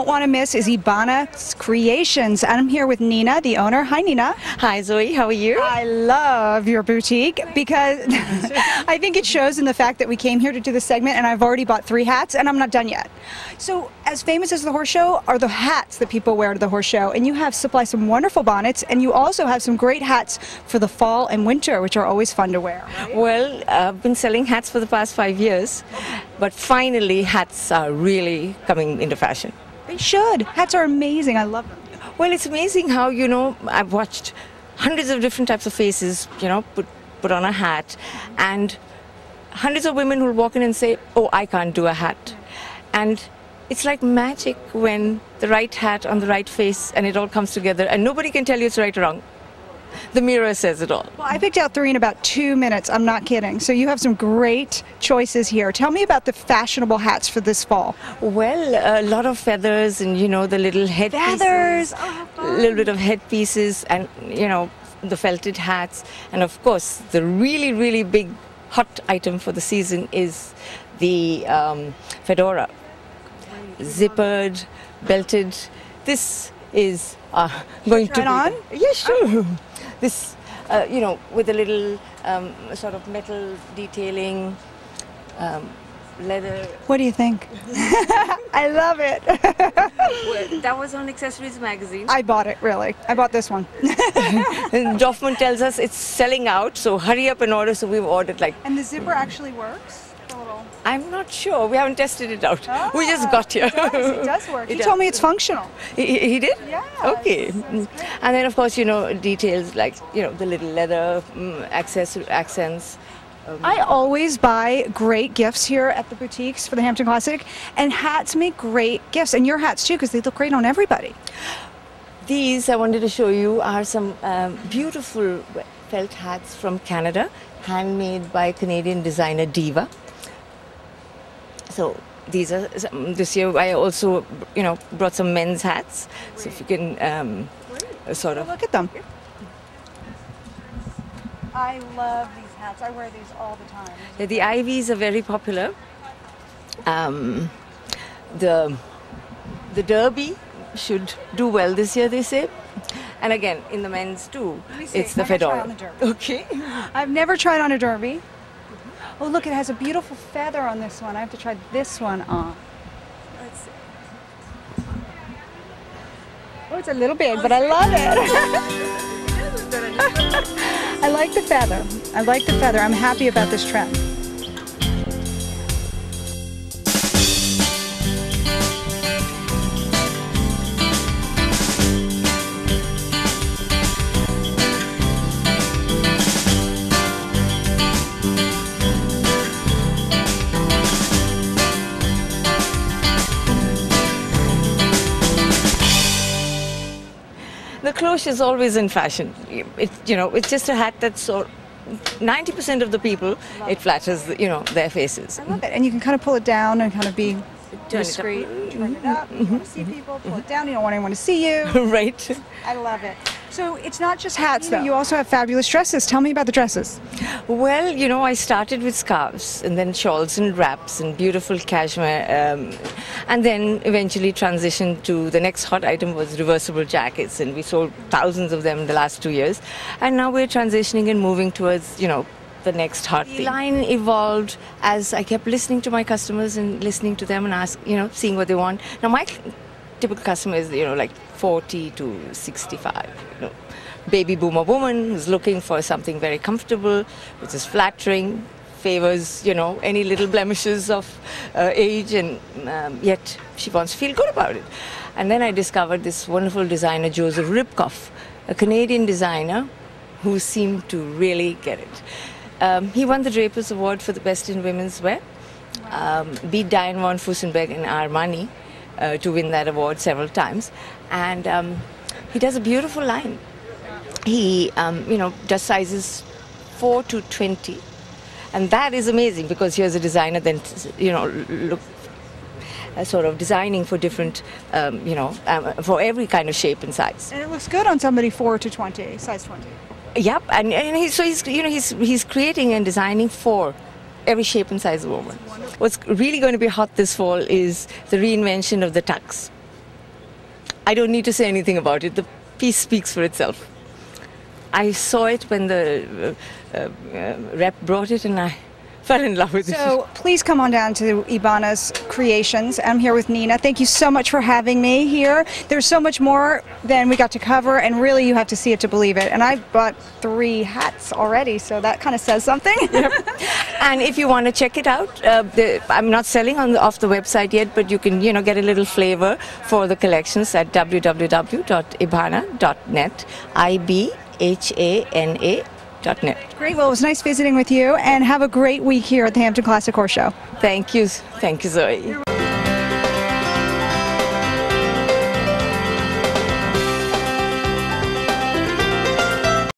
want to miss is Ibhana Creations. And I'm here with Nina, the owner. Hi, Nina. Hi, Zoe. How are you? I love your boutique because I think it shows in the fact that we came here to do this segment and I've already bought 3 hats and I'm not done yet. So as famous as the horse show are the hats that people wear to the horse show, and you have supply some wonderful bonnets, and you also have some great hats for the fall and winter, which are always fun to wear. Right? Well, I've been selling hats for the past 5 years, but finally hats are really coming into fashion. They should. Hats are amazing. I love them. Well, it's amazing how, I've watched hundreds of different types of faces, put on a hat, and hundreds of women who walk in and say, oh, I can't do a hat. And it's like magic when the right hat on the right face and it all comes together and nobody can tell you it's right or wrong. The mirror says it all. Well, I picked out 3 in about 2 minutes. I'm not kidding. So you have some great choices here. Tell me about the fashionable hats for this fall. Well, a lot of feathers and, the little headpieces. Feathers! Oh, how fun. A little bit of headpieces and, the felted hats. And of course, the really, really big hot item for the season is the fedora. Zippered, belted. This is going to be... on? Yeah, sure. This, with a little sort of metal detailing, leather. What do you think? I love it. Well, that was on Accessories magazine. I bought it, really. I bought this one. And Doffman tells us it's selling out, so hurry up and order. So we've ordered like... And the zipper actually works? I'm not sure. We haven't tested it out. We just got here. It does work. He told me it's functional. He did? Yeah. Okay. And then, of course, details like, the little leather accents. I always buy great gifts here at the boutiques for the Hampton Classic, and hats make great gifts, and your hats too, because they look great on everybody. These I wanted to show you are some beautiful felt hats from Canada, handmade by Canadian designer Diva. So these are, this year I also, brought some men's hats. So if you can sort of... Look at them. I love these hats. I wear these all the time. Yeah, the ivies are very popular. The derby should do well this year, they say. And again, in the men's too, it's the fedora. Okay. I've never tried on a derby. Oh, look, it has a beautiful feather on this one. I have to try this one on. Let's see. Oh, it's a little big, but I love it. I like the feather. I like the feather. I'm happy about this trend. The cloche is always in fashion. It's just a hat that's 90% of the people, it flatters, their faces. I love it. And you can kind of pull it down and kind of be discreet. Turn it up. You want to see people, pull it down. You don't want anyone to see you. Right. I love it. So it's not just hats, though. You also have fabulous dresses. Tell me about the dresses. Well, I started with scarves and then shawls and wraps and beautiful cashmere, and then eventually transitioned to the next hot item was reversible jackets, and we sold thousands of them in the last 2 years. And now we're transitioning and moving towards, the next hot thing. The line evolved as I kept listening to my customers and listening to them and seeing what they want. Now my typical customer is, like 40 to 65, baby boomer woman who's looking for something very comfortable, which is flattering, favors, any little blemishes of age, and yet she wants to feel good about it. And then I discovered this wonderful designer, Joseph Ribkoff, a Canadian designer who seemed to really get it. He won the Drapers Award for the best in women's wear, beat Diane von Fussenberg and Armani to win that award several times. And he does a beautiful line. He, does sizes 4 to 20. And that is amazing because here's a designer then, sort of designing for different, for every kind of shape and size. And it looks good on somebody 4 to 20, size 20. Yep, and he's creating and designing for every shape and size of woman. What's really going to be hot this fall is the reinvention of the tux. I don't need to say anything about it. The piece speaks for itself. I saw it when the rep brought it, and I fell in love with it. So please come on down to Ibhana's Creations. I'm here with Nina. Thank you so much for having me here. There's so much more than we got to cover, and really you have to see it to believe it. And I've bought 3 hats already, so that kind of says something. Yep. And if you want to check it out, I'm not selling off the website yet, but you can get a little flavor for the collections at www.ibhana.net. IBHANA.net. Great. Well, it was nice visiting with you, and have a great week here at the Hampton Classic Horse Show. Thank you. Thank you, Zoe.